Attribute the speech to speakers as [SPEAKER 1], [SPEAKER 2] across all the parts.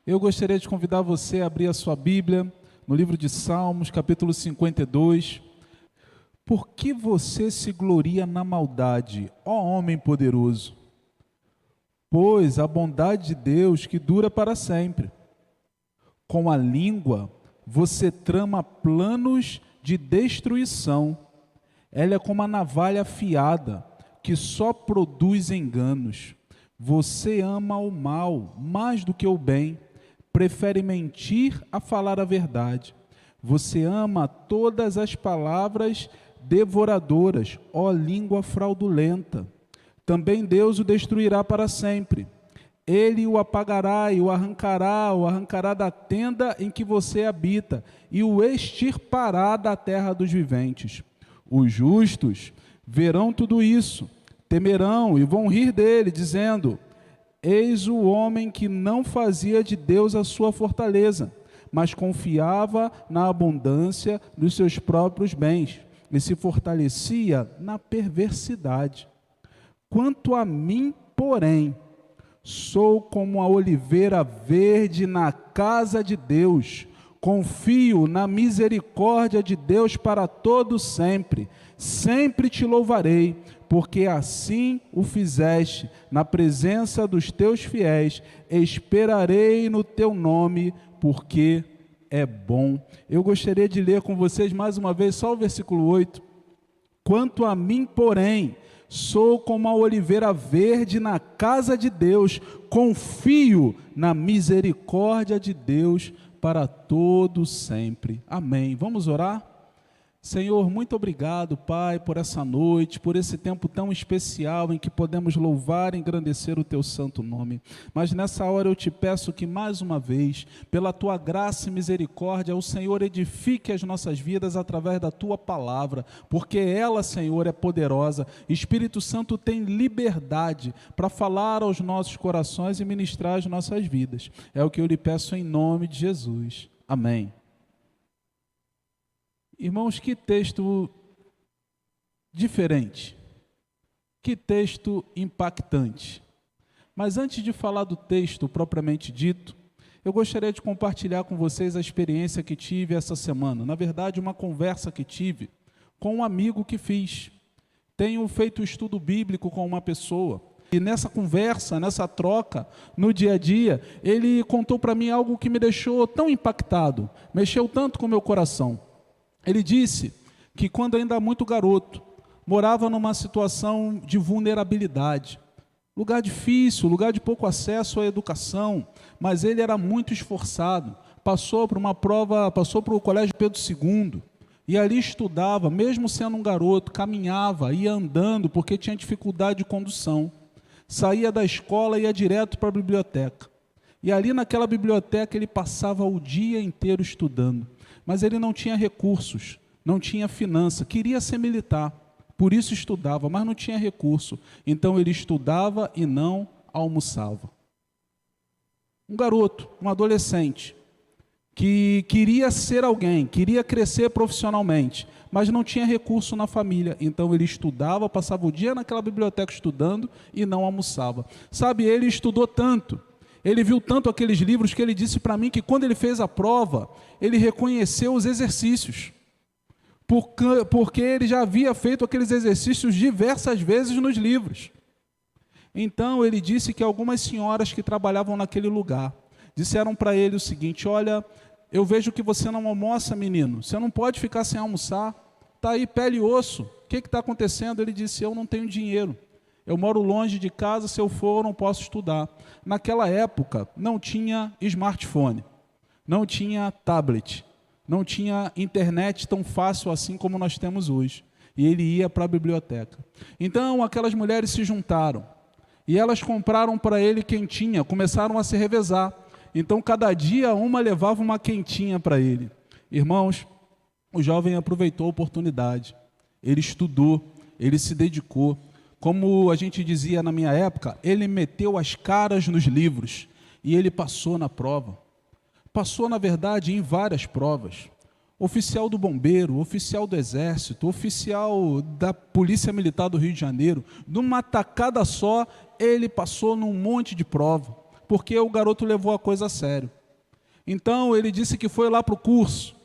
[SPEAKER 1] Eu gostaria de convidar você a abrir a sua Bíblia no livro de Salmos, capítulo 52. Por que você se gloria na maldade, ó homem poderoso? Pois a bondade de Deus que dura para sempre. Com a língua você trama planos de destruição. Ela é como a navalha afiada, que só produz enganos. Você ama o mal mais do que o bem, prefere mentir a falar a verdade. Você ama todas as palavras devoradoras, ó língua fraudulenta. Também Deus o destruirá para sempre. Ele o apagará e o arrancará da tenda em que você habita, e o extirpará da terra dos viventes. Os justos verão tudo isso, temerão e vão rir dele, dizendo: eis o homem que não fazia de Deus a sua fortaleza, mas confiava na abundância dos seus próprios bens, e se fortalecia na perversidade. Quanto a mim, porém, sou como a oliveira verde na casa de Deus. Confio na misericórdia de Deus para todo sempre. Sempre te louvarei, porque assim o fizeste na presença dos teus fiéis. Esperarei no teu nome, porque é bom. Eu gostaria de ler com vocês mais uma vez só o versículo 8. Quanto a mim, porém, sou como a oliveira verde na casa de Deus, confio na misericórdia de Deus para todo sempre. Amém. Vamos orar? Senhor, muito obrigado, Pai, por essa noite, por esse tempo tão especial em que podemos louvar e engrandecer o Teu santo nome. Mas nessa hora eu te peço que mais uma vez, pela Tua graça e misericórdia, o Senhor edifique as nossas vidas através da Tua palavra, porque ela, Senhor, é poderosa. Espírito Santo tem liberdade para falar aos nossos corações e ministrar as nossas vidas. É o que eu lhe peço em nome de Jesus. Amém. Irmãos, que texto diferente, que texto impactante. Mas antes de falar do texto propriamente dito, eu gostaria de compartilhar com vocês a experiência que tive essa semana. Na verdade, uma conversa que tive com um amigo que fiz. Tenho feito estudo bíblico com uma pessoa. E nessa conversa, nessa troca, no dia a dia, ele contou para mim algo que me deixou tão impactado, mexeu tanto com o meu coração. Ele disse que quando ainda muito garoto, morava numa situação de vulnerabilidade, lugar difícil, lugar de pouco acesso à educação, mas ele era muito esforçado, passou por uma prova, passou para o Colégio Pedro II, e ali estudava, mesmo sendo um garoto, caminhava, ia andando, porque tinha dificuldade de condução, saía da escola e ia direto para a biblioteca, e ali naquela biblioteca ele passava o dia inteiro estudando, mas ele não tinha recursos, não tinha finança, queria ser militar, por isso estudava, mas não tinha recurso. Então ele estudava e não almoçava. Um garoto, um adolescente, que queria ser alguém, queria crescer profissionalmente, mas não tinha recurso na família. Então ele estudava, passava o dia naquela biblioteca estudando e não almoçava. Sabe, ele estudou tanto, ele viu tanto aqueles livros que ele disse para mim que quando ele fez a prova, ele reconheceu os exercícios, porque ele já havia feito aqueles exercícios diversas vezes nos livros. Então ele disse que algumas senhoras que trabalhavam naquele lugar disseram para ele o seguinte: olha, eu vejo que você não almoça, menino, você não pode ficar sem almoçar, está aí pele e osso, o que está acontecendo? Ele disse: eu não tenho dinheiro. Eu moro longe de casa, se eu for, eu não posso estudar. Naquela época, não tinha smartphone, não tinha tablet, não tinha internet tão fácil assim como nós temos hoje. E ele ia para a biblioteca. Então, aquelas mulheres se juntaram, e elas compraram para ele quentinha, começaram a se revezar. Então, cada dia, uma levava uma quentinha para ele. Irmãos, o jovem aproveitou a oportunidade, ele estudou, ele se dedicou. Como a gente dizia na minha época, ele meteu as caras nos livros e ele passou na prova. Passou, na verdade, em várias provas. Oficial do bombeiro, oficial do exército, oficial da Polícia Militar do Rio de Janeiro. Numa tacada só, ele passou num monte de prova, porque o garoto levou a coisa a sério. Então ele disse que foi lá para o curso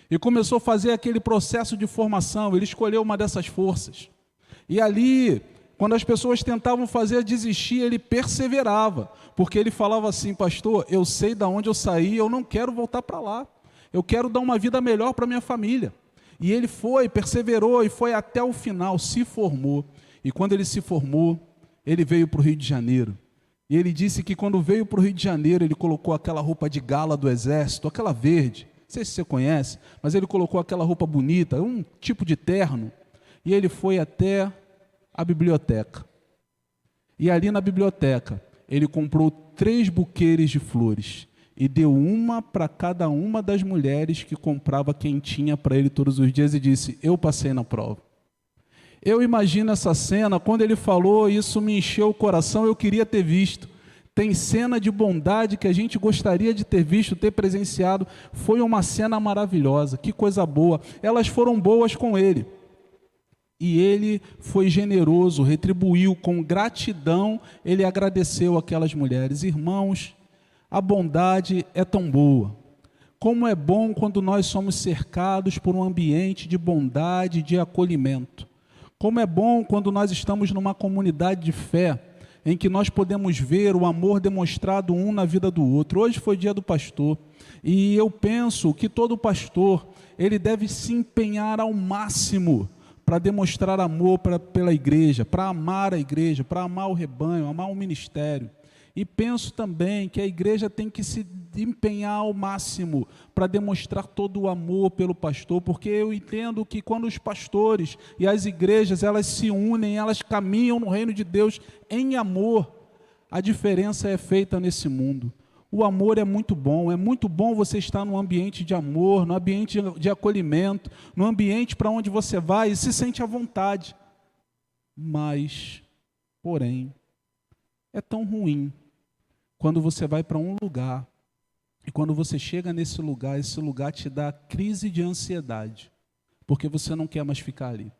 [SPEAKER 1] e começou a fazer aquele processo de formação. Ele escolheu uma dessas forças. E ali, quando as pessoas tentavam fazer desistir, ele perseverava, porque ele falava assim: pastor, eu sei de onde eu saí, eu não quero voltar para lá. Eu quero dar uma vida melhor para minha família. E ele foi, perseverou e foi até o final, se formou. E quando ele se formou, ele veio para o Rio de Janeiro. E ele disse que quando veio para o Rio de Janeiro, ele colocou aquela roupa de gala do exército, aquela verde, não sei se você conhece, mas ele colocou aquela roupa bonita, um tipo de terno, e ele foi até a biblioteca. E ali na biblioteca, ele comprou 3 buquês de flores e deu uma para cada uma das mulheres que comprava quentinha para ele todos os dias e disse: eu passei na prova. Eu imagino essa cena, quando ele falou, isso me encheu o coração, eu queria ter visto. Tem cena de bondade que a gente gostaria de ter visto, ter presenciado. Foi uma cena maravilhosa, que coisa boa. Elas foram boas com ele. E ele foi generoso, retribuiu com gratidão, ele agradeceu aquelas mulheres. Irmãos, a bondade é tão boa. Como é bom quando nós somos cercados por um ambiente de bondade, de acolhimento. Como é bom quando nós estamos numa comunidade de fé, em que nós podemos ver o amor demonstrado um na vida do outro. Hoje foi dia do pastor, e eu penso que todo pastor, ele deve se empenhar ao máximo para demonstrar amor pela igreja, para amar a igreja, para amar o rebanho, amar o ministério. E penso também que a igreja tem que se empenhar ao máximo para demonstrar todo o amor pelo pastor, porque eu entendo que quando os pastores e as igrejas, elas se unem, elas caminham no reino de Deus em amor, a diferença é feita nesse mundo. O amor é muito bom você estar num ambiente de amor, num ambiente de acolhimento, num ambiente para onde você vai e se sente à vontade. Mas, porém, é tão ruim quando você vai para um lugar e quando você chega nesse lugar, esse lugar te dá crise de ansiedade, porque você não quer mais ficar ali.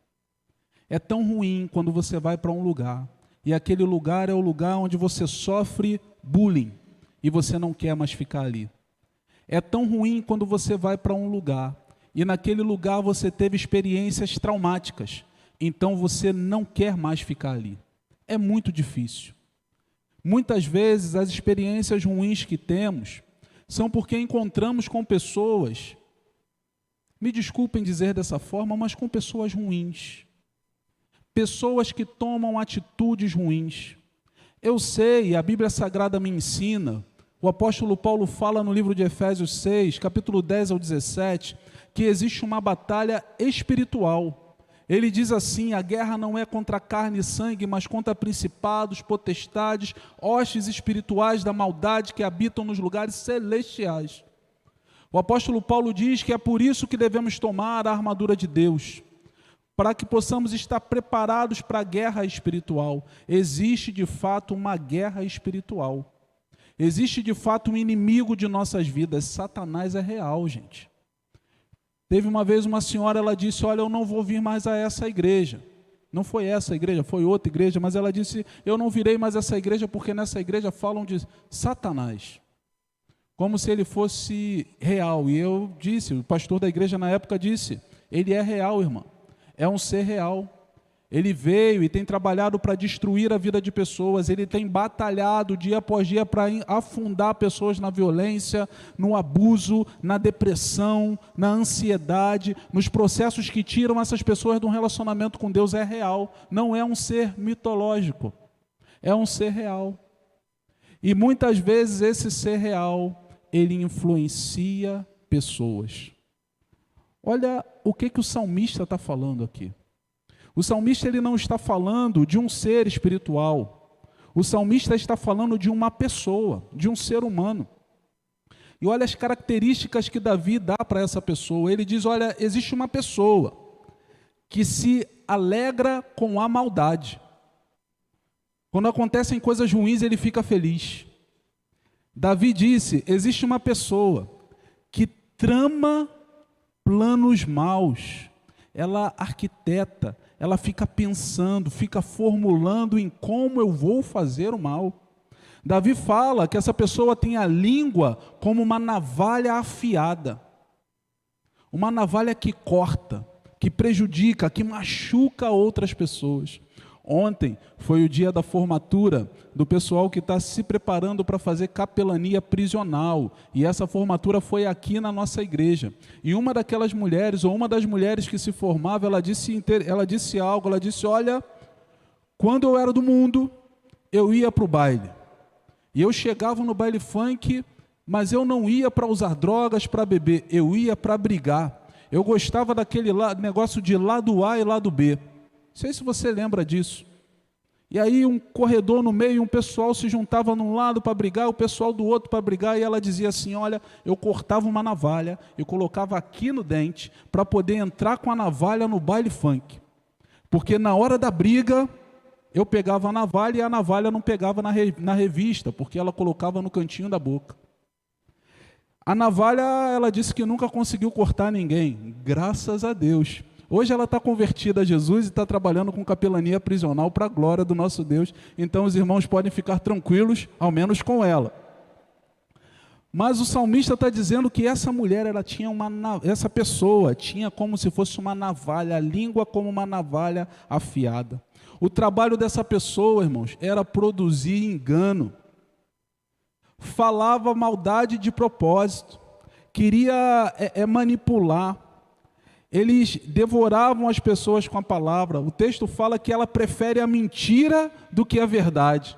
[SPEAKER 1] É tão ruim quando você vai para um lugar e aquele lugar é o lugar onde você sofre bullying e você não quer mais ficar ali. É tão ruim quando você vai para um lugar e naquele lugar você teve experiências traumáticas, então você não quer mais ficar ali. É muito difícil. Muitas vezes as experiências ruins que temos são porque encontramos com pessoas, me desculpem dizer dessa forma, mas com pessoas ruins. Pessoas que tomam atitudes ruins. Eu sei, a Bíblia Sagrada me ensina, o apóstolo Paulo fala no livro de Efésios 6, capítulo 10 ao 17, que existe uma batalha espiritual. Ele diz assim: a guerra não é contra carne e sangue, mas contra principados, potestades, hostes espirituais da maldade que habitam nos lugares celestiais. O apóstolo Paulo diz que é por isso que devemos tomar a armadura de Deus, para que possamos estar preparados para a guerra espiritual. Existe de fato uma guerra espiritual. Existe de fato um inimigo de nossas vidas. Satanás é real, gente. Teve uma vez uma senhora, ela disse: olha, eu não vou vir mais a essa igreja. Não foi essa igreja, foi outra igreja, mas ela disse: eu não virei mais a essa igreja porque nessa igreja falam de Satanás. Como se ele fosse real. E eu disse, o pastor da igreja na época disse: ele é real, irmã. É um ser real. Ele veio e tem trabalhado para destruir a vida de pessoas, ele tem batalhado dia após dia para afundar pessoas na violência, no abuso, na depressão, na ansiedade, nos processos que tiram essas pessoas de um relacionamento com Deus. É real, não é um ser mitológico, é um ser real. E muitas vezes esse ser real, ele influencia pessoas. Olha o que o salmista está falando aqui. O salmista, ele não está falando de um ser espiritual. O salmista está falando de uma pessoa, de um ser humano. E olha as características que Davi dá para essa pessoa. Ele diz: olha, existe uma pessoa que se alegra com a maldade. Quando acontecem coisas ruins, ele fica feliz. Davi disse: existe uma pessoa que trama planos maus. Ela arquiteta, ela fica pensando, fica formulando em como eu vou fazer o mal. Davi fala que essa pessoa tem a língua como uma navalha afiada. Uma navalha que corta, que prejudica, que machuca outras pessoas. Ontem foi o dia da formatura do pessoal que está se preparando para fazer capelania prisional. E essa formatura foi aqui na nossa igreja. E uma daquelas mulheres, ou uma das mulheres que se formava, ela disse algo, ela disse, olha, quando eu era do mundo, eu ia para o baile. E eu chegava no baile funk, mas eu não ia para usar drogas, para beber, eu ia para brigar. Eu gostava daquele negócio de lado A e lado B. Não sei se você lembra disso. E aí um corredor no meio, um pessoal se juntava num lado para brigar, o pessoal do outro para brigar, e ela dizia assim, olha, eu cortava uma navalha, eu colocava aqui no dente, para poder entrar com a navalha no baile funk. Porque na hora da briga, eu pegava a navalha e a navalha não pegava na revista, porque ela colocava no cantinho da boca. A navalha, ela disse que nunca conseguiu cortar ninguém, graças a Deus. Hoje ela está convertida a Jesus e está trabalhando com capelania prisional para a glória do nosso Deus. Então os irmãos podem ficar tranquilos, ao menos com ela. Mas o salmista está dizendo que essa mulher, essa pessoa tinha como se fosse uma navalha, a língua como uma navalha afiada. O trabalho dessa pessoa, irmãos, era produzir engano. Falava maldade de propósito, queria manipular. Eles devoravam as pessoas com a palavra. O texto fala que ela prefere a mentira do que a verdade.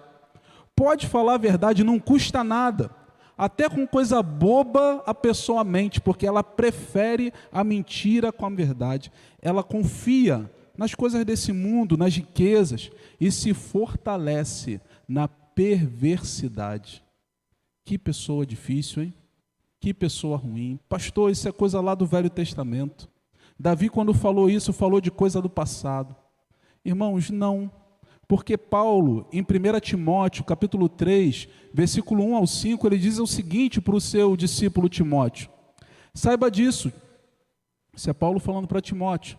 [SPEAKER 1] Pode falar a verdade, não custa nada. Até com coisa boba a pessoa mente, porque ela prefere a mentira com a verdade. Ela confia nas coisas desse mundo, nas riquezas, e se fortalece na perversidade. Que pessoa difícil, hein? Que pessoa ruim. Pastor, isso é coisa lá do Velho Testamento. Davi, quando falou isso, falou de coisa do passado. Irmãos, não. Porque Paulo, em 1 Timóteo, capítulo 3, versículo 1 ao 5, ele diz o seguinte para o seu discípulo Timóteo. Saiba disso. Isso é Paulo falando para Timóteo.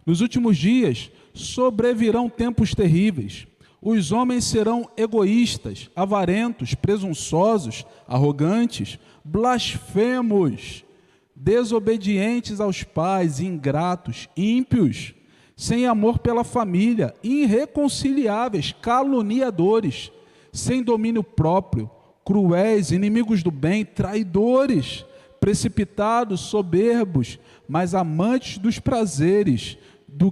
[SPEAKER 1] Nos últimos dias, sobrevirão tempos terríveis. Os homens serão egoístas, avarentos, presunçosos, arrogantes, blasfemos, desobedientes aos pais, ingratos, ímpios, sem amor pela família, irreconciliáveis, caluniadores, sem domínio próprio, cruéis, inimigos do bem, traidores, precipitados, soberbos, mas amantes dos prazeres, do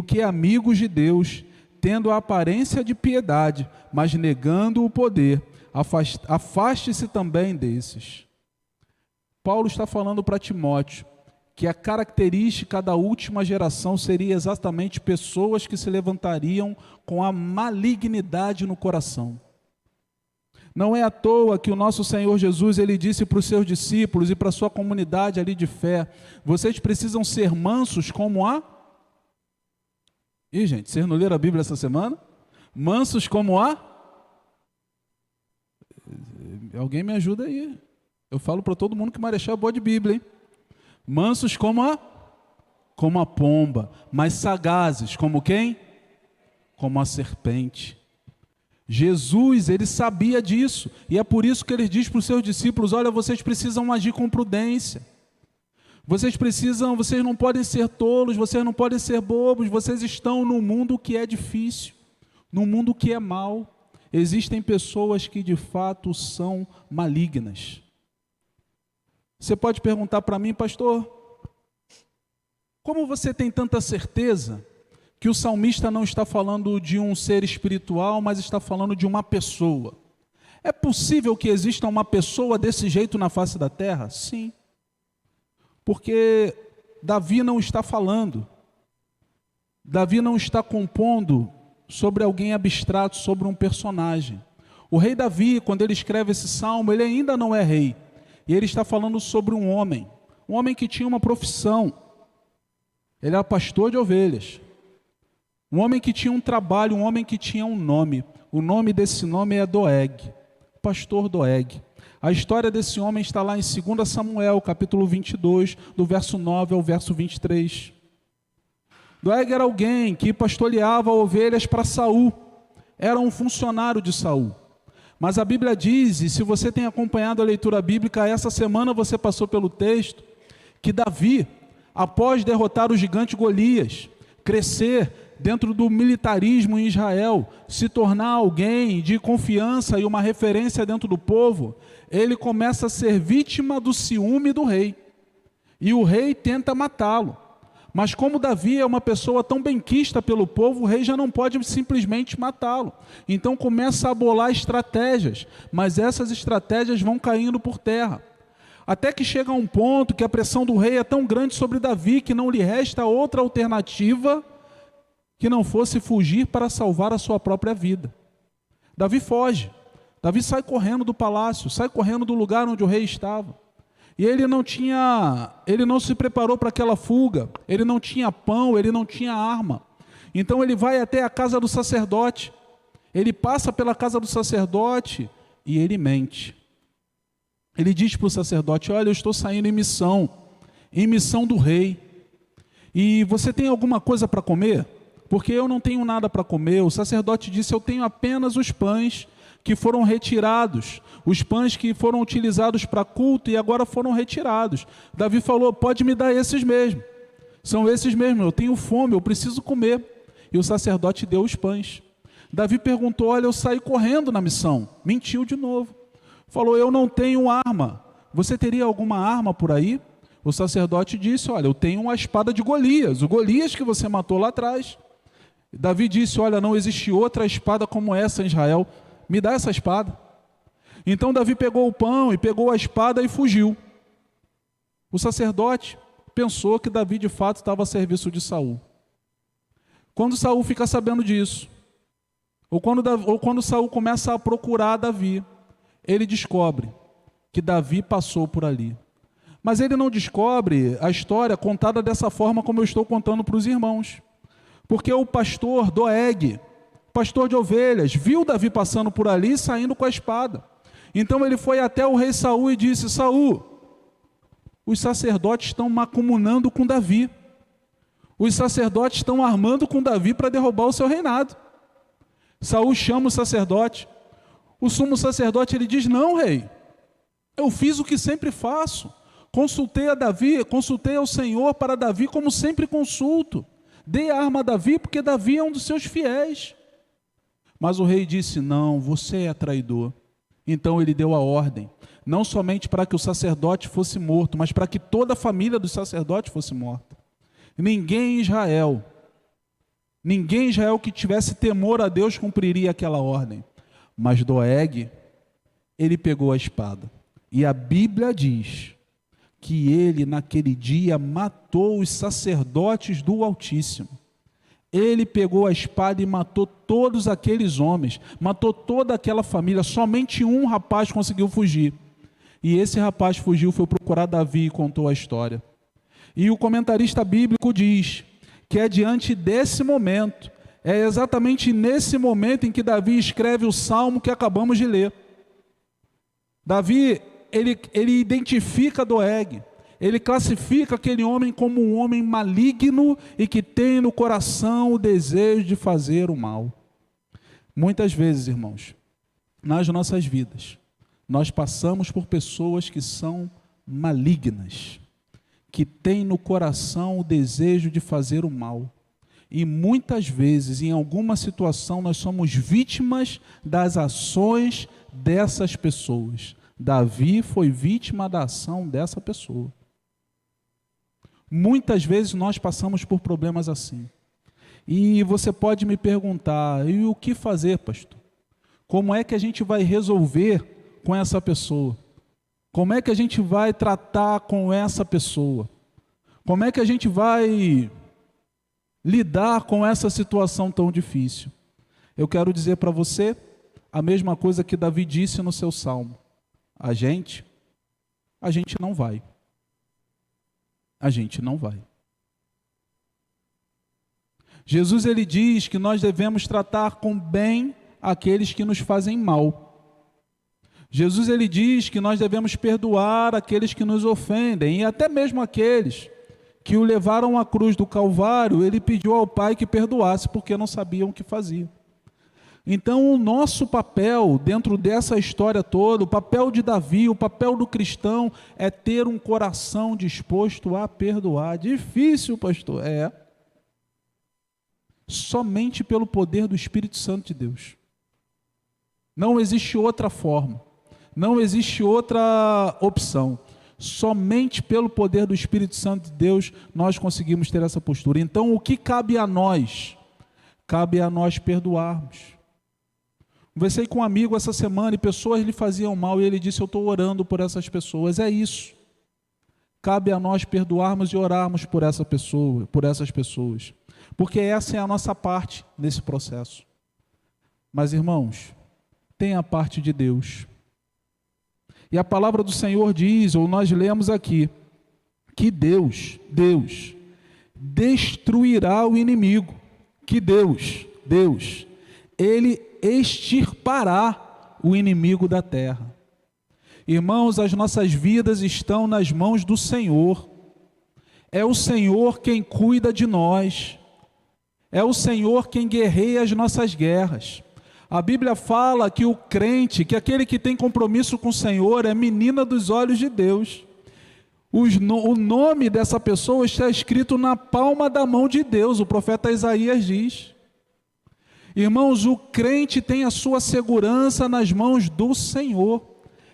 [SPEAKER 1] que amigos de Deus, tendo a aparência de piedade, mas negando o poder. Afaste-se também desses. Paulo está falando para Timóteo que a característica da última geração seria exatamente pessoas que se levantariam com a malignidade no coração. Não é à toa que o nosso Senhor Jesus, ele disse para os seus discípulos e para a sua comunidade ali de fé, vocês precisam ser mansos como a... Ih, gente, vocês não leram a Bíblia essa semana? Mansos como a... Alguém me ajuda aí. Eu falo para todo mundo que Marechal é boa de Bíblia, hein? Mansos como a pomba, mas sagazes como quem? Como a serpente. Jesus, ele sabia disso, e é por isso que ele diz para os seus discípulos, olha, vocês precisam agir com prudência. Vocês não podem ser tolos, vocês não podem ser bobos, vocês estão num mundo que é difícil, num mundo que é mau. Existem pessoas que de fato são malignas. Você pode perguntar para mim, pastor, como você tem tanta certeza que o salmista não está falando de um ser espiritual, mas está falando de uma pessoa? É possível que exista uma pessoa desse jeito na face da terra? Sim. Porque Davi não está falando, Davi não está compondo sobre alguém abstrato, sobre um personagem. O rei Davi, quando ele escreve esse salmo, ele ainda não é rei. E ele está falando sobre um homem que tinha uma profissão. Ele era pastor de ovelhas. Um homem que tinha um trabalho, um homem que tinha um nome. O nome desse nome é Doeg, pastor Doeg. A história desse homem está lá em 2 Samuel, capítulo 22, do verso 9 ao verso 23. Doeg era alguém que pastoreava ovelhas para Saul. Era um funcionário de Saul. Mas a Bíblia diz, e se você tem acompanhado a leitura bíblica, essa semana você passou pelo texto, que Davi, após derrotar o gigante Golias, crescer dentro do militarismo em Israel, se tornar alguém de confiança e uma referência dentro do povo, ele começa a ser vítima do ciúme do rei. E o rei tenta matá-lo. Mas como Davi é uma pessoa tão benquista pelo povo, o rei já não pode simplesmente matá-lo. Então começa a bolar estratégias, mas essas estratégias vão caindo por terra. Até que chega um ponto que a pressão do rei é tão grande sobre Davi que não lhe resta outra alternativa que não fosse fugir para salvar a sua própria vida. Davi foge. Davi sai correndo do palácio, sai correndo do lugar onde o rei estava. E ele não se preparou para aquela fuga, ele não tinha pão, ele não tinha arma. Então ele vai até a casa do sacerdote, ele passa pela casa do sacerdote e ele mente. Ele diz para o sacerdote: olha, eu estou saindo em missão do rei. E você tem alguma coisa para comer? Porque eu não tenho nada para comer. O sacerdote disse: eu tenho apenas os pães que foram retirados, os pães que foram utilizados para culto e agora foram retirados. Davi falou: pode me dar esses mesmo, são esses mesmo, eu tenho fome, eu preciso comer. E o sacerdote deu os pães. Davi perguntou: olha, eu saí correndo na missão. Mentiu de novo, falou: eu não tenho arma, você teria alguma arma por aí? O sacerdote disse: olha, eu tenho uma espada de Golias, o Golias que você matou lá atrás. Davi disse: olha, não existe outra espada como essa em Israel, me dá essa espada. Então Davi pegou o pão e pegou a espada e fugiu. O sacerdote pensou que Davi de fato estava a serviço de Saul. Quando Saul fica sabendo disso, ou quando Saul começa a procurar Davi, ele descobre que Davi passou por ali. Mas ele não descobre a história contada dessa forma como eu estou contando para os irmãos. Porque o pastor Doeg, pastor de ovelhas, viu Davi passando por ali e saindo com a espada. Então ele foi até o rei Saul e disse: Saul, os sacerdotes estão macumunando com Davi. Os sacerdotes estão armando com Davi para derrubar o seu reinado. Saul chama o sacerdote. O sumo sacerdote ele diz: não, rei, eu fiz o que sempre faço. Consultei a Davi, consultei ao Senhor para Davi como sempre consulto. Dei a arma a Davi porque Davi é um dos seus fiéis. Mas o rei disse: não, você é traidor. Então ele deu a ordem, não somente para que o sacerdote fosse morto, mas para que toda a família do sacerdote fosse morta. Ninguém em Israel que tivesse temor a Deus cumpriria aquela ordem. Mas Doeg, ele pegou a espada. E a Bíblia diz que ele naquele dia matou os sacerdotes do Altíssimo. Ele pegou a espada e matou todos aqueles homens, matou toda aquela família. Somente um rapaz conseguiu fugir. E esse rapaz fugiu, foi procurar Davi e contou a história. E o comentarista bíblico diz que é diante desse momento, é exatamente nesse momento em que Davi escreve o salmo que acabamos de ler. Davi, ele identifica Doeg, ele classifica aquele homem como um homem maligno e que tem no coração o desejo de fazer o mal. Muitas vezes, irmãos, nas nossas vidas, nós passamos por pessoas que são malignas, que têm no coração o desejo de fazer o mal. E muitas vezes, em alguma situação, nós somos vítimas das ações dessas pessoas. Davi foi vítima da ação dessa pessoa. Muitas vezes nós passamos por problemas assim. E você pode me perguntar: e o que fazer, pastor? Como é que a gente vai resolver com essa pessoa? Como é que a gente vai tratar com essa pessoa? Como é que a gente vai lidar com essa situação tão difícil? Eu quero dizer para você a mesma coisa que Davi disse no seu salmo. A gente não vai. A gente não vai. Jesus ele diz que nós devemos tratar com bem aqueles que nos fazem mal. Jesus ele diz que nós devemos perdoar aqueles que nos ofendem, e até mesmo aqueles que o levaram à cruz do Calvário, ele pediu ao Pai que perdoasse porque não sabiam o que faziam. Então, o nosso papel dentro dessa história toda, o papel de Davi, o papel do cristão, é ter um coração disposto a perdoar. Difícil, pastor? É. Somente pelo poder do Espírito Santo de Deus. Não existe outra forma. Não existe outra opção. Somente pelo poder do Espírito Santo de Deus nós conseguimos ter essa postura. Então, o que cabe a nós? Cabe a nós perdoarmos. Conversei com um amigo essa semana e pessoas lhe faziam mal e ele disse: eu estou orando por essas pessoas. É isso. Cabe a nós perdoarmos e orarmos por essa pessoa, por essas pessoas. Porque essa é a nossa parte nesse processo. Mas, irmãos, tem a parte de Deus. E a palavra do Senhor diz, ou nós lemos aqui, que Deus destruirá o inimigo. Que Deus, Ele extirpará o inimigo da terra. Irmãos, as nossas vidas estão nas mãos do Senhor. É o Senhor quem cuida de nós. É o Senhor quem guerreia as nossas guerras. A Bíblia fala que o crente, que aquele que tem compromisso com o Senhor, é menina dos olhos de Deus. O nome dessa pessoa está escrito na palma da mão de Deus, o profeta Isaías diz. Irmãos, o crente tem a sua segurança nas mãos do Senhor.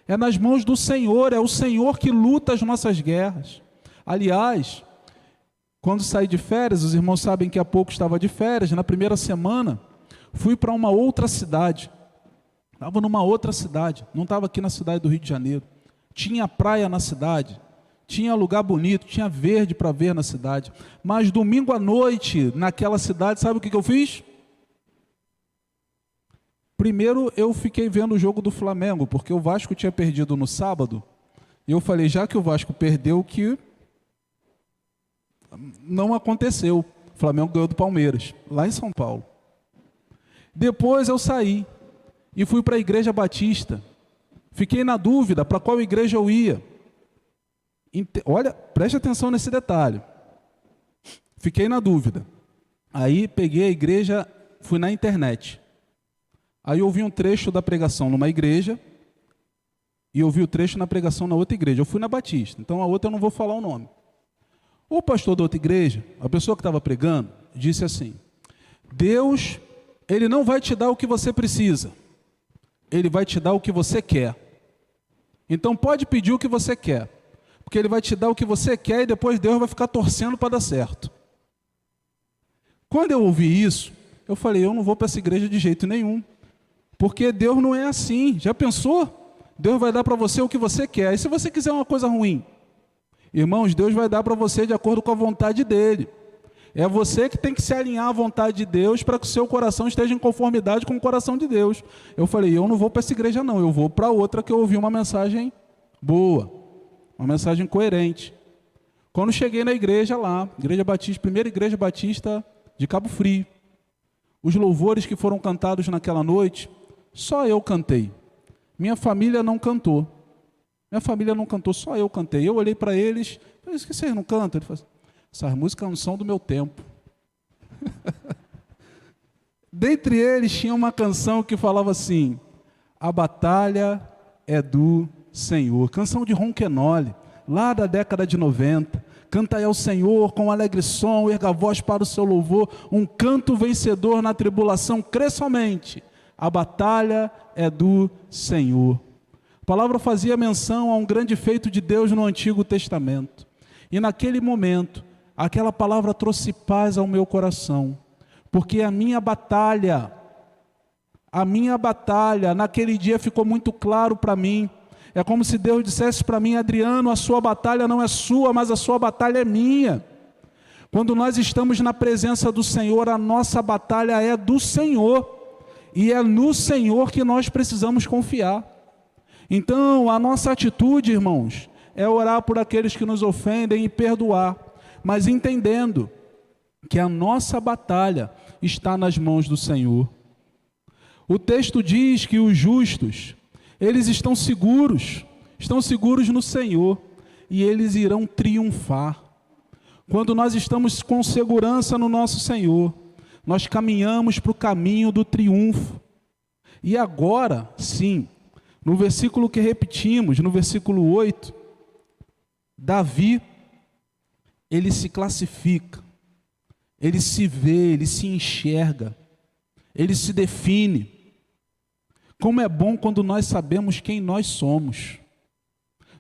[SPEAKER 1] É nas mãos do Senhor, é o Senhor que luta as nossas guerras. Aliás, quando saí de férias, os irmãos sabem que há pouco estava de férias, na primeira semana, fui para uma outra cidade. Estava numa outra cidade, não estava aqui na cidade do Rio de Janeiro. Tinha praia na cidade, tinha lugar bonito, tinha verde para ver na cidade. Mas domingo à noite, naquela cidade, sabe o que eu fiz? Primeiro eu fiquei vendo o jogo do Flamengo, porque o Vasco tinha perdido no sábado, e eu falei, já que o Vasco perdeu, que não aconteceu. O Flamengo ganhou do Palmeiras, lá em São Paulo. Depois eu saí e fui para a Igreja Batista. Fiquei na dúvida para qual igreja eu ia. Olha, preste atenção nesse detalhe. Fiquei na dúvida. Aí peguei a igreja, fui na internet. Aí eu ouvi um trecho da pregação numa igreja e ouvi o trecho na pregação na outra igreja. Eu fui na Batista, então a outra eu não vou falar o nome. O pastor da outra igreja, a pessoa que estava pregando, disse assim: Deus, Ele não vai te dar o que você precisa, Ele vai te dar o que você quer. Então pode pedir o que você quer, porque Ele vai te dar o que você quer e depois Deus vai ficar torcendo para dar certo. Quando eu ouvi isso, eu falei, eu não vou para essa igreja de jeito nenhum, porque Deus não é assim. Já pensou? Deus vai dar para você o que você quer. E se você quiser uma coisa ruim? Irmãos, Deus vai dar para você de acordo com a vontade dEle. É você que tem que se alinhar à vontade de Deus para que o seu coração esteja em conformidade com o coração de Deus. Eu falei, eu não vou para essa igreja não, eu vou para outra que eu ouvi uma mensagem boa, uma mensagem coerente. Quando cheguei na igreja lá, Igreja Batista, primeira Igreja Batista de Cabo Frio, os louvores que foram cantados naquela noite, só eu cantei. Minha família não cantou. Minha família não cantou, só eu cantei. Eu olhei para eles, falei, que vocês não cantam? Ele falou, essas músicas não são do meu tempo. Dentre eles tinha uma canção que falava assim, a batalha é do Senhor. Canção de Ronquenole, lá da década de 90. Cantai ao Senhor com alegre som, erga a voz para o seu louvor, um canto vencedor na tribulação, crê somente, a batalha é do Senhor. A palavra fazia menção a um grande feito de Deus no Antigo Testamento. E naquele momento, aquela palavra trouxe paz ao meu coração, porque a minha batalha, naquele dia ficou muito claro para mim. É como se Deus dissesse para mim, Adriano, a sua batalha não é sua, mas a sua batalha é minha. Quando nós estamos na presença do Senhor, a nossa batalha é do Senhor. E é no Senhor que nós precisamos confiar. Então, a nossa atitude, irmãos, é orar por aqueles que nos ofendem e perdoar, mas entendendo que a nossa batalha está nas mãos do Senhor. O texto diz que os justos, eles estão seguros no Senhor, e eles irão triunfar. Quando nós estamos com segurança no nosso Senhor, nós caminhamos para o caminho do triunfo. E agora, sim, no versículo que repetimos, no versículo 8, Davi, ele se classifica, ele se vê, ele se enxerga, ele se define. Como é bom quando nós sabemos quem nós somos.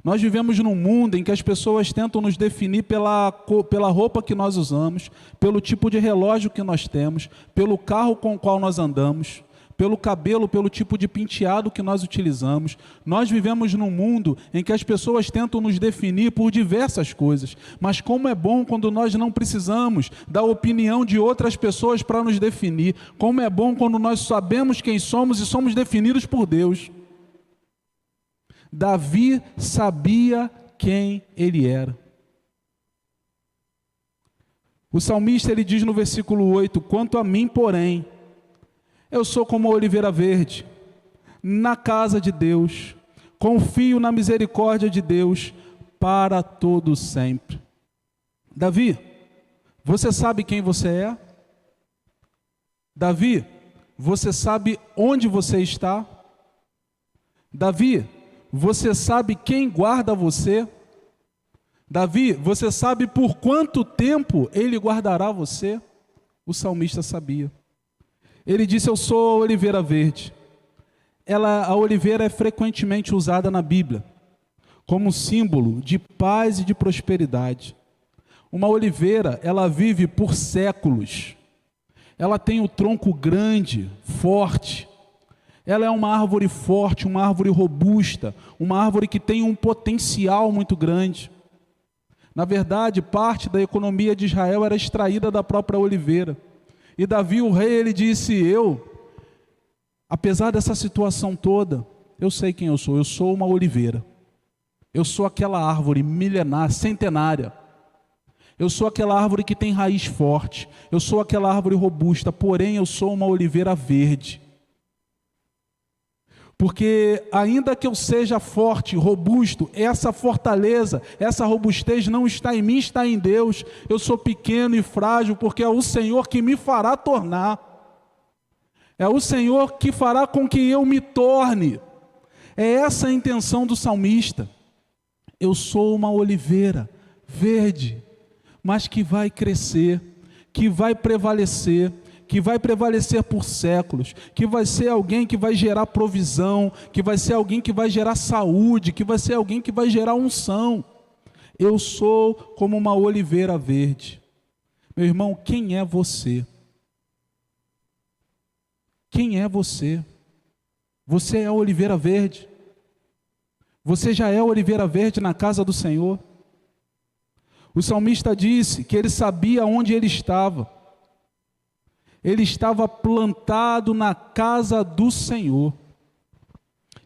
[SPEAKER 1] Nós vivemos num mundo em que as pessoas tentam nos definir pela roupa que nós usamos, pelo tipo de relógio que nós temos, pelo carro com o qual nós andamos, pelo cabelo, pelo tipo de penteado que nós utilizamos. Nós vivemos num mundo em que as pessoas tentam nos definir por diversas coisas. Mas como é bom quando nós não precisamos da opinião de outras pessoas para nos definir. Como é bom quando nós sabemos quem somos e somos definidos por Deus. Davi sabia quem ele era. O salmista, ele diz no versículo 8, quanto a mim, porém, eu sou como a oliveira verde, na casa de Deus, confio na misericórdia de Deus para todo sempre. Davi, você sabe quem você é? Davi, você sabe onde você está? Davi, você sabe quem guarda você? Davi, você sabe por quanto tempo ele guardará você? O salmista sabia. Ele disse, eu sou a oliveira verde. A oliveira é frequentemente usada na Bíblia como símbolo de paz e de prosperidade. Uma oliveira, ela vive por séculos. Ela tem o tronco grande, forte. Ela é uma árvore forte, uma árvore robusta, uma árvore que tem um potencial muito grande. Na verdade, parte da economia de Israel era extraída da própria oliveira. E Davi, o rei, ele disse, apesar dessa situação toda, eu sei quem eu sou uma oliveira. Eu sou aquela árvore milenar, centenária. Eu sou aquela árvore que tem raiz forte. Eu sou aquela árvore robusta, porém eu sou uma oliveira verde. Porque ainda que eu seja forte, robusto, essa fortaleza, essa robustez não está em mim, está em Deus. Eu sou pequeno e frágil, porque é o Senhor que me fará tornar. É o Senhor que fará com que eu me torne. É essa a intenção do salmista. Eu sou uma oliveira verde, mas que vai crescer, que vai prevalecer por séculos, que vai ser alguém que vai gerar provisão, que vai ser alguém que vai gerar saúde, que vai ser alguém que vai gerar unção. Eu sou como uma oliveira verde. Meu irmão, quem é você? Quem é você? Você é a oliveira verde? Você já é a oliveira verde na casa do Senhor? O salmista disse que ele sabia onde ele estava. Ele estava plantado na casa do Senhor.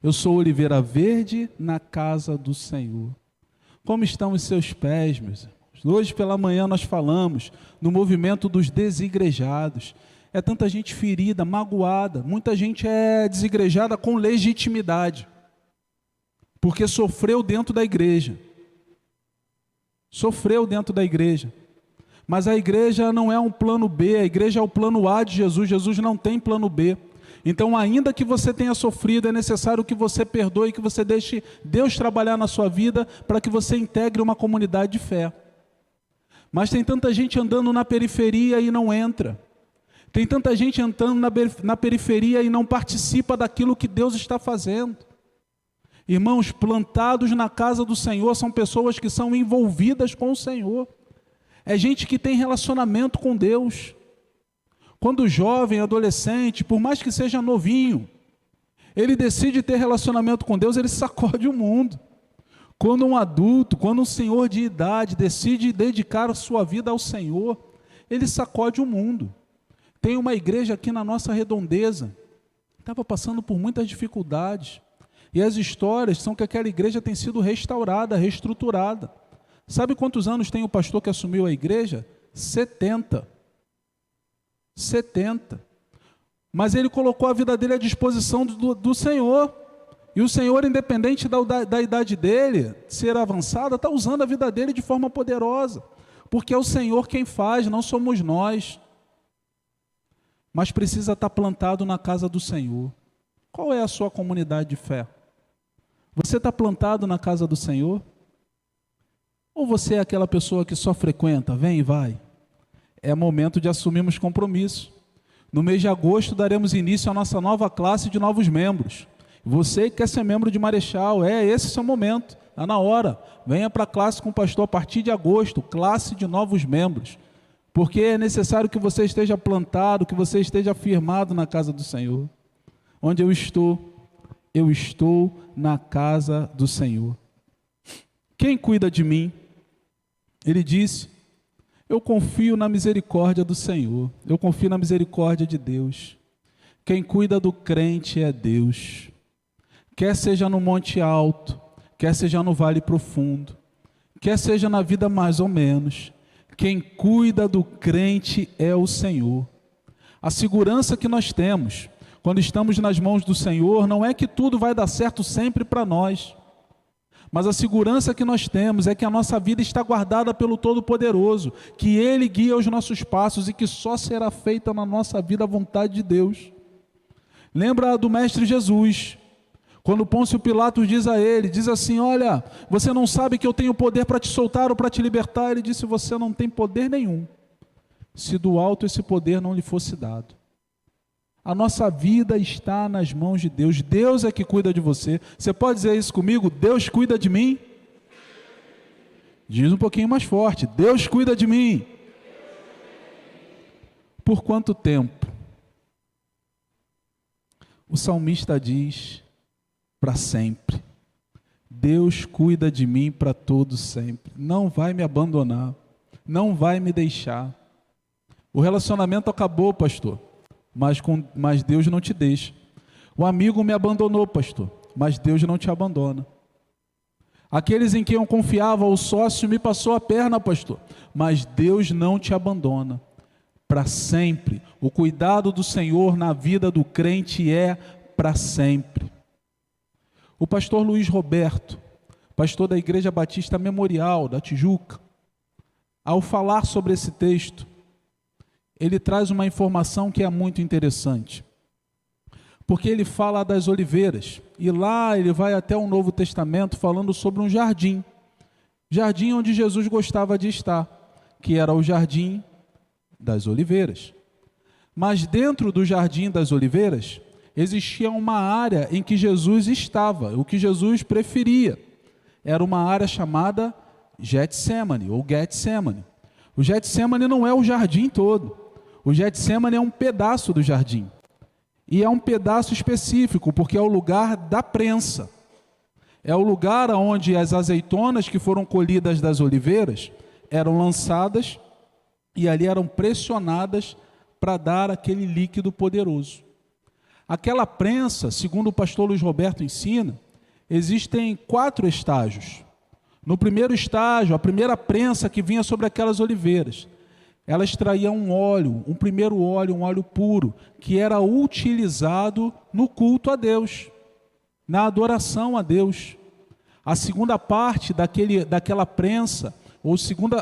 [SPEAKER 1] Eu sou oliveira verde na casa do Senhor. Como estão os seus pés, meus irmãos? Hoje pela manhã nós falamos no movimento dos desigrejados. É tanta gente ferida, magoada. Muita gente é desigrejada com legitimidade, porque sofreu dentro da igreja. Sofreu dentro da igreja. Mas a igreja não é um plano B, a igreja é o plano A de Jesus. Jesus não tem plano B. Então, ainda que você tenha sofrido, é necessário que você perdoe, que você deixe Deus trabalhar na sua vida para que você integre uma comunidade de fé. Mas tem tanta gente andando na periferia e não entra. Tem tanta gente entrando na periferia e não participa daquilo que Deus está fazendo. Irmãos, plantados na casa do Senhor são pessoas que são envolvidas com o Senhor. É gente que tem relacionamento com Deus. Quando jovem, adolescente, por mais que seja novinho, ele decide ter relacionamento com Deus, ele sacode o mundo. Quando um adulto, quando um senhor de idade decide dedicar a sua vida ao Senhor, ele sacode o mundo. Tem uma igreja aqui na nossa redondeza, estava passando por muitas dificuldades, e as histórias são que aquela igreja tem sido restaurada, reestruturada. Sabe quantos anos tem o pastor que assumiu a igreja? 70. Mas ele colocou a vida dele à disposição do Senhor. E o Senhor, independente da idade dele, ser avançada, está usando a vida dele de forma poderosa. Porque é o Senhor quem faz, não somos nós. Mas precisa estar plantado na casa do Senhor. Qual é a sua comunidade de fé? Você está plantado na casa do Senhor? Ou você é aquela pessoa que só frequenta, vem e vai? É momento de assumirmos compromisso. No mês de agosto daremos início à nossa nova classe de novos membros. Você que quer ser membro de Marechal, esse é o seu momento, está na hora. Venha para a classe com o pastor a partir de agosto, classe de novos membros. Porque é necessário que você esteja plantado, que você esteja firmado na casa do Senhor. Onde eu estou na casa do Senhor. Quem cuida de mim? Ele disse: eu confio na misericórdia do Senhor, eu confio na misericórdia de Deus. Quem cuida do crente é Deus. Quer seja no monte alto, quer seja no vale profundo, quer seja na vida mais ou menos, quem cuida do crente é o Senhor. A segurança que nós temos quando estamos nas mãos do Senhor não é que tudo vai dar certo sempre para nós. Mas a segurança que nós temos é que a nossa vida está guardada pelo Todo-Poderoso, que Ele guia os nossos passos e que só será feita na nossa vida a vontade de Deus. Lembra do Mestre Jesus, quando Pôncio Pilatos diz a ele, diz assim: olha, você não sabe que eu tenho poder para te soltar ou para te libertar? Ele disse: você não tem poder nenhum, se do alto esse poder não lhe fosse dado. A nossa vida está nas mãos de Deus. Deus é que cuida de você. Você pode dizer isso comigo? Deus cuida de mim? Diz um pouquinho mais forte: Deus cuida de mim. Por quanto tempo? O salmista diz: para sempre. Deus cuida de mim para todo sempre. Não vai me abandonar. Não vai me deixar. O relacionamento acabou, pastor. Mas Deus não te deixa. O amigo me abandonou, pastor, mas Deus não te abandona. Aqueles em quem eu confiava, o sócio me passou a perna, pastor, mas Deus não te abandona. Para sempre. O cuidado do Senhor na vida do crente é para sempre. O pastor Luiz Roberto, pastor da Igreja Batista Memorial da Tijuca, ao falar sobre esse texto, ele traz uma informação que é muito interessante, porque ele fala das oliveiras, e lá ele vai até o Novo Testamento falando sobre um jardim onde Jesus gostava de estar, que era o jardim das oliveiras. Mas dentro do jardim das oliveiras, existia uma área em que Jesus estava, o que Jesus preferia, era uma área chamada Getsemane, ou Getsemane. O Getsemane não é o jardim todo. O Getsemane é um pedaço do jardim. E é um pedaço específico, porque é o lugar da prensa. É o lugar onde as azeitonas que foram colhidas das oliveiras eram lançadas e ali eram pressionadas para dar aquele líquido poderoso. Aquela prensa, segundo o pastor Luiz Roberto ensina, existem 4 estágios. No primeiro estágio, a primeira prensa que vinha sobre aquelas oliveiras, ela extraía um óleo, um primeiro óleo, um óleo puro, que era utilizado no culto a Deus, na adoração a Deus. A segunda parte daquela prensa,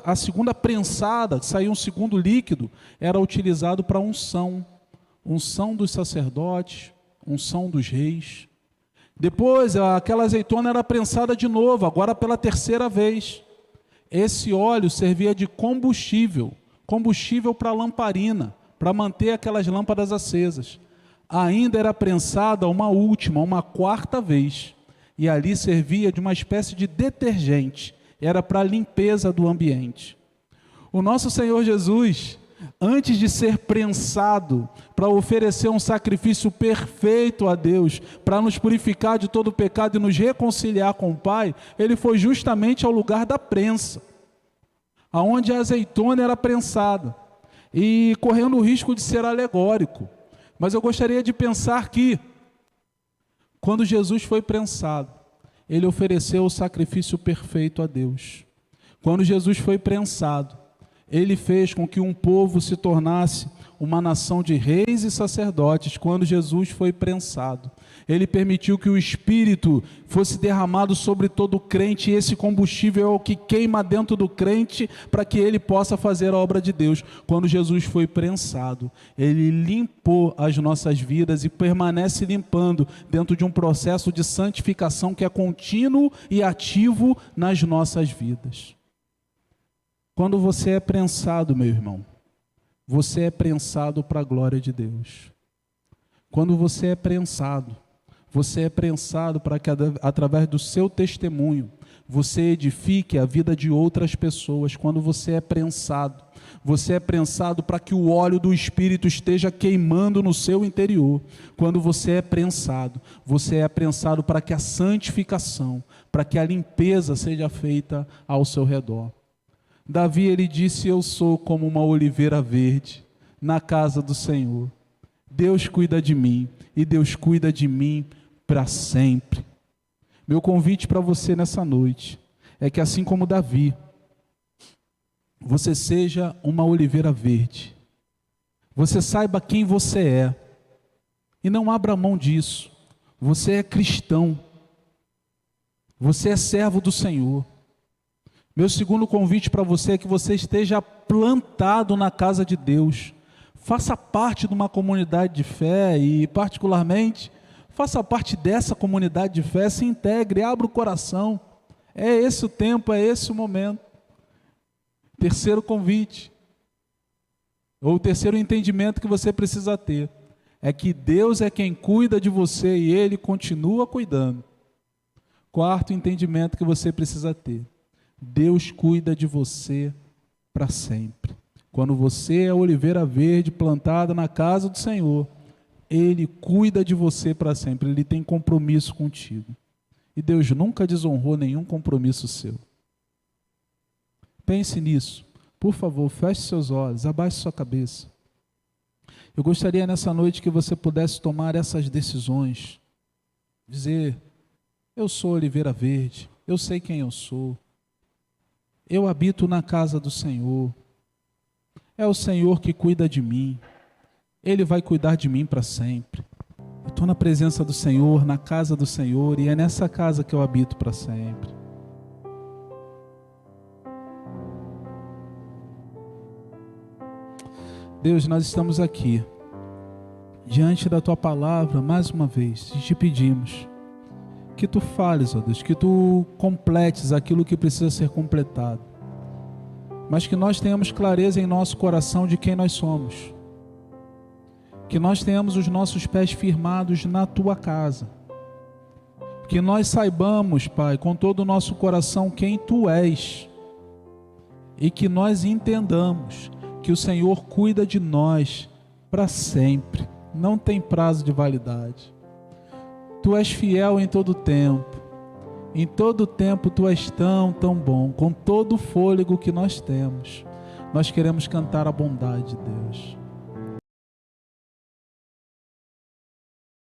[SPEAKER 1] a segunda prensada, que saía um segundo líquido, era utilizado para unção dos sacerdotes, unção dos reis. Depois, aquela azeitona era prensada de novo, agora pela terceira vez. Esse óleo servia de combustível para lamparina, para manter aquelas lâmpadas acesas. Ainda era prensada uma quarta vez, e ali servia de uma espécie de detergente, era para a limpeza do ambiente. O nosso Senhor Jesus, antes de ser prensado, para oferecer um sacrifício perfeito a Deus, para nos purificar de todo o pecado e nos reconciliar com o Pai, ele foi justamente ao lugar da prensa, aonde a azeitona era prensada, e correndo o risco de ser alegórico. Mas eu gostaria de pensar que, quando Jesus foi prensado, ele ofereceu o sacrifício perfeito a Deus. Quando Jesus foi prensado, Ele fez com que um povo se tornasse uma nação de reis e sacerdotes quando Jesus foi prensado. Ele permitiu que o Espírito fosse derramado sobre todo crente, e esse combustível é o que queima dentro do crente para que ele possa fazer a obra de Deus. Quando Jesus foi prensado, ele limpou as nossas vidas e permanece limpando dentro de um processo de santificação que é contínuo e ativo nas nossas vidas. Quando você é prensado, meu irmão, você é prensado para a glória de Deus. Quando você é prensado para que através do seu testemunho você edifique a vida de outras pessoas. Quando você é prensado para que o óleo do Espírito esteja queimando no seu interior. Quando você é prensado para que a santificação, para que a limpeza seja feita ao seu redor. Davi, ele disse: eu sou como uma oliveira verde na casa do Senhor. Deus cuida de mim, e Deus cuida de mim para sempre. Meu convite para você nessa noite é que, assim como Davi, você seja uma oliveira verde. Você saiba quem você é e não abra mão disso. Você é cristão. Você é servo do Senhor. Meu segundo convite para você é que você esteja plantado na casa de Deus. Faça parte de uma comunidade de fé e, particularmente, faça parte dessa comunidade de fé, se integre, abra o coração. É esse o tempo, é esse o momento. Terceiro convite, ou terceiro entendimento que você precisa ter, é que Deus é quem cuida de você e Ele continua cuidando. Quarto entendimento que você precisa ter: Deus cuida de você para sempre. Quando você é a oliveira verde plantada na casa do Senhor, Ele cuida de você para sempre. Ele tem compromisso contigo. E Deus nunca desonrou nenhum compromisso seu. Pense nisso. Por favor, feche seus olhos, abaixe sua cabeça. Eu gostaria nessa noite que você pudesse tomar essas decisões. Dizer: eu sou oliveira verde, eu sei quem eu sou. Eu habito na casa do Senhor. É o Senhor que cuida de mim. Ele vai cuidar de mim para sempre. Eu estou na presença do Senhor, na casa do Senhor, e é nessa casa que eu habito para sempre. Deus, nós estamos aqui, diante da Tua palavra, mais uma vez, e te pedimos que Tu fales, ó Deus, que Tu completes aquilo que precisa ser completado, mas que nós tenhamos clareza em nosso coração de quem nós somos, que nós tenhamos os nossos pés firmados na Tua casa, que nós saibamos, Pai, com todo o nosso coração quem Tu és, e que nós entendamos que o Senhor cuida de nós para sempre, não tem prazo de validade. Tu és fiel em todo tempo Tu és tão bom, com todo o fôlego que nós temos. Nós queremos cantar a bondade de Deus.